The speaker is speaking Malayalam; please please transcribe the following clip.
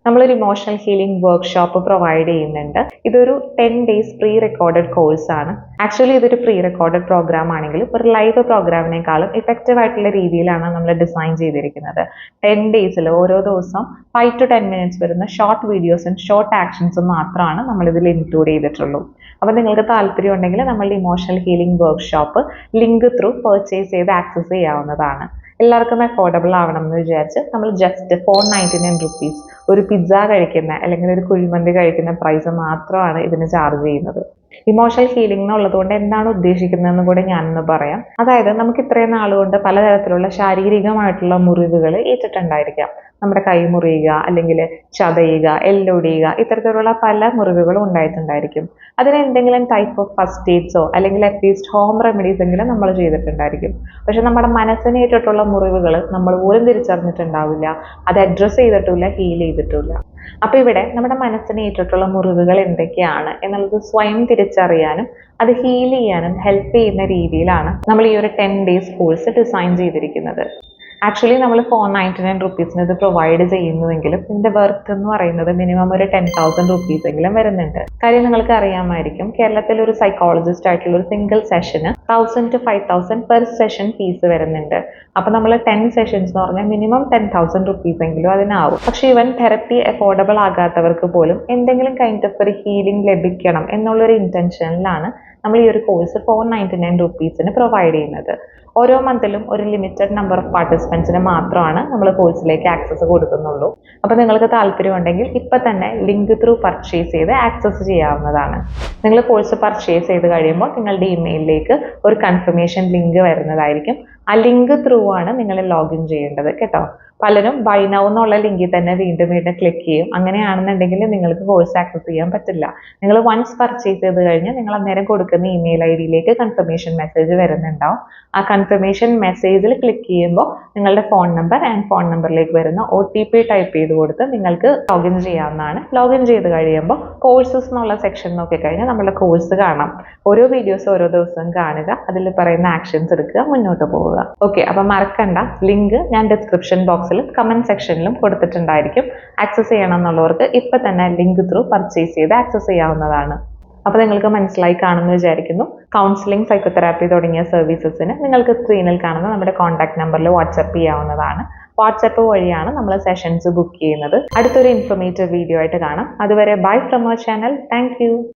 നമ്മളൊരു ഇമോഷണൽ ഹീലിംഗ് വർക്ക്ഷോപ്പ് പ്രൊവൈഡ് ചെയ്യുന്നുണ്ട്. ഇതൊരു 10 days പ്രീ റെക്കോർഡഡ് കോഴ്സ് ആണ്. ആക്ച്വലി ഇതൊരു പ്രീ റെക്കോർഡഡ് പ്രോഗ്രാം ആണെങ്കിലും ഒരു ലൈവ് പ്രോഗ്രാമിനേക്കാളും ഇഫക്റ്റീവ് ആയിട്ടുള്ള രീതിയിലാണ് നമ്മൾ ഡിസൈൻ ചെയ്തിരിക്കുന്നത്. 10 days ഓരോ ദിവസം 5 to 10 minutes വരുന്ന ഷോർട്ട് വീഡിയോസും ഷോർട്ട് ആക്ഷൻസും മാത്രമാണ് നമ്മൾ ഇതിൽ ഇൻക്ലൂഡ് ചെയ്തിട്ടുള്ളൂ. അപ്പോൾ നിങ്ങൾക്ക് താല്പര്യം ഉണ്ടെങ്കിൽ നമ്മളുടെ emotional healing workshop link through purchase ചെയ്ത് ആക്സസ് ചെയ്യാവുന്നതാണ്. എല്ലാവർക്കും അഫോർഡബിൾ ആവണം എന്ന് വിചാരിച്ച് നമ്മൾ ജസ്റ്റ് 499 rupees ഒരു പിസ്സ കഴിക്കുന്ന അല്ലെങ്കിൽ ഒരു കുഴിമന്തി കഴിക്കുന്ന പ്രൈസ് മാത്രമാണ് ഇതിന് ചാർജ് ചെയ്യുന്നത്. ഇമോഷണൽ ഹീലിംഗ് എന്നുള്ളത് കൊണ്ട് എന്താണ് ഉദ്ദേശിക്കുന്നതെന്ന് കൂടെ ഞാനൊന്ന് പറയാം. അതായത് നമുക്ക് ഇത്രയും നാളുകൊണ്ട് പലതരത്തിലുള്ള ശാരീരികമായിട്ടുള്ള മുറിവുകൾ ഏറ്റിട്ടുണ്ടായിരിക്കാം. നമ്മുടെ കൈ മുറിയുക, അല്ലെങ്കിൽ ചതയുക, എല്ലൊടിയുക, ഇത്തരത്തിലുള്ള പല മുറിവുകളും ഉണ്ടായിട്ടുണ്ടായിരിക്കും. അതിന് എന്തെങ്കിലും ടൈപ്പ് ഓഫ് ഫസ്റ്റ് എയ്ഡ്സോ അല്ലെങ്കിൽ അറ്റ്ലീസ്റ്റ് ഹോം റെമഡീസ് എങ്കിലും നമ്മൾ ചെയ്തിട്ടുണ്ടായിരിക്കും. പക്ഷെ നമ്മുടെ മനസ്സിനേറ്റിട്ടുള്ള മുറിവുകൾ നമ്മൾ പോലും തിരിച്ചറിഞ്ഞിട്ടുണ്ടാവില്ല, അത് അഡ്രസ്സ് ചെയ്തിട്ടില്ല, ഹീൽ ചെയ്തിട്ടില്ല. അപ്പൊ ഇവിടെ നമ്മുടെ മനസ്സിനേറ്റിട്ടുള്ള മുറിവുകൾ എന്തൊക്കെയാണ് എന്നുള്ളത് സ്വയം തിരിച്ചറിയാനും അത് ഹീൽ ചെയ്യാനും ഹെൽപ്പ് ചെയ്യുന്ന രീതിയിലാണ് നമ്മൾ ഈ ഒരു 10 days കോഴ്സ് ഡിസൈൻ ചെയ്തിരിക്കുന്നത്. ആക്ച്വലി നമ്മൾ 499 rupeesന് ഇത് പ്രൊവൈഡ് ചെയ്യുന്നുവെങ്കിലും ഇതിന്റെ വർത്ത് എന്ന് പറയുന്നത് മിനിമം ഒരു 10,000 rupees എങ്കിലും വരുന്നുണ്ട്. കാര്യം നിങ്ങൾക്ക് അറിയാമായിരിക്കും, കേരളത്തിൽ ഒരു സൈക്കോളജിസ്റ്റ് ആയിട്ടുള്ള ഒരു സിംഗിൾ സെഷന് 1000 to 5000 പെർ സെഷൻ ഫീസ് വരുന്നുണ്ട്. അപ്പൊ നമ്മൾ 10 sessions എന്ന് പറഞ്ഞാൽ മിനിമം 10,000 rupees എങ്കിലും അതിനാവും. പക്ഷെ ഇവൻ തെറപ്പി അഫോർഡബിൾ ആകാത്തവർക്ക് പോലും എന്തെങ്കിലും കൈൻഡ് ഓഫ് ഒരു ഹീലിംഗ് ലഭിക്കണം എന്നുള്ളൊരു ഇന്റൻഷനിലാണ് നമ്മൾ ഈ ഒരു കോഴ്സ് 499 rupeesന് പ്രൊവൈഡ് ചെയ്യുന്നത്. ഓരോ മന്തിലും ഒരു ലിമിറ്റഡ് നമ്പർ ഓഫ് പാർട്ടിസിപ്പൻസിന് മാത്രമാണ് നമ്മൾ കോഴ്സിലേക്ക് ആക്സസ് കൊടുക്കുന്നുള്ളൂ. അപ്പോൾ നിങ്ങൾക്ക് താല്പര്യമുണ്ടെങ്കിൽ ഇപ്പം തന്നെ ലിങ്ക് ത്രൂ പർച്ചേസ് ചെയ്ത് ആക്സസ് ചെയ്യാവുന്നതാണ്. നിങ്ങൾ കോഴ്സ് പർച്ചേസ് ചെയ്ത് കഴിയുമ്പോൾ നിങ്ങളുടെ ഇമെയിലിലേക്ക് ഒരു കൺഫർമേഷൻ ലിങ്ക് വരുന്നതായിരിക്കും. ആ ലിങ്ക് ത്രൂ ആണ് നിങ്ങൾ ലോഗിൻ ചെയ്യേണ്ടത് കേട്ടോ. പലരും ബൈ നൗ എന്നുള്ള ലിങ്കിൽ തന്നെ വീണ്ടും ക്ലിക്ക് ചെയ്യും. അങ്ങനെയാണെന്നുണ്ടെങ്കിൽ നിങ്ങൾക്ക് കോഴ്സ് ആക്സസ് ചെയ്യാൻ പറ്റില്ല. നിങ്ങൾ വൺസ് പർച്ചേസ് ചെയ്ത് കഴിഞ്ഞാൽ നിങ്ങൾ അന്നേരം കൊടുക്കുന്ന ഇമെയിൽ ഐഡിയിലേക്ക് കൺഫർമേഷൻ മെസ്സേജ് വരുന്നുണ്ടാവും. ആ കൺഫർമേഷൻ മെസ്സേജിൽ ക്ലിക്ക് ചെയ്യുമ്പോൾ നിങ്ങളുടെ ഫോൺ നമ്പർ ആൻഡ് ഫോൺ നമ്പറിലേക്ക് വരുന്ന OTP ടൈപ്പ് ചെയ്ത് കൊടുത്ത് നിങ്ങൾക്ക് ലോഗിൻ ചെയ്യാവുന്നതാണ്. ലോഗിൻ ചെയ്ത് കഴിയുമ്പോൾ കോഴ്സസ് എന്നുള്ള സെക്ഷൻ നോക്കിക്കഴിഞ്ഞാൽ നമ്മുടെ കോഴ്സ് കാണാം. ഓരോ വീഡിയോസ് ഓരോ ദിവസവും കാണുക, അതിൽ പറയുന്ന ആക്ഷൻസ് എടുക്കുക, മുന്നോട്ട് പോവുക. ഓക്കെ, അപ്പം മറക്കണ്ട, ലിങ്ക് ഞാൻ ഡിസ്ക്രിപ്ഷൻ ബോക്സിലും കമന്റ് സെക്ഷനിലും കൊടുത്തിട്ടുണ്ടായിരിക്കും. ആക്സസ് ചെയ്യണം എന്നുള്ളവർക്ക് ഇപ്പം തന്നെ ലിങ്ക് ത്രൂ പർച്ചേസ് ചെയ്ത് ആക്സസ് ചെയ്യാവുന്നതാണ്. അപ്പോൾ നിങ്ങൾക്ക് മനസ്സിലായി കാണുമെന്ന് വിചാരിക്കുന്നു. കൗൺസിലിംഗ്, സൈക്കോതെറാപ്പി തുടങ്ങിയ സർവീസസിന് നിങ്ങൾക്ക് സ്ക്രീനിൽ കാണുന്ന നമ്മുടെ കോൺടാക്ട് നമ്പറിൽ വാട്സ്ആപ്പ് ചെയ്യാവുന്നതാണ്. വാട്സ്ആപ്പ് വഴിയാണ് നമ്മൾ സെഷൻസ് ബുക്ക് ചെയ്യുന്നത്. അടുത്തൊരു ഇൻഫോർമേറ്റീവ് വീഡിയോ ആയിട്ട് കാണാം. അതുവരെ bye from our channel. Thank U.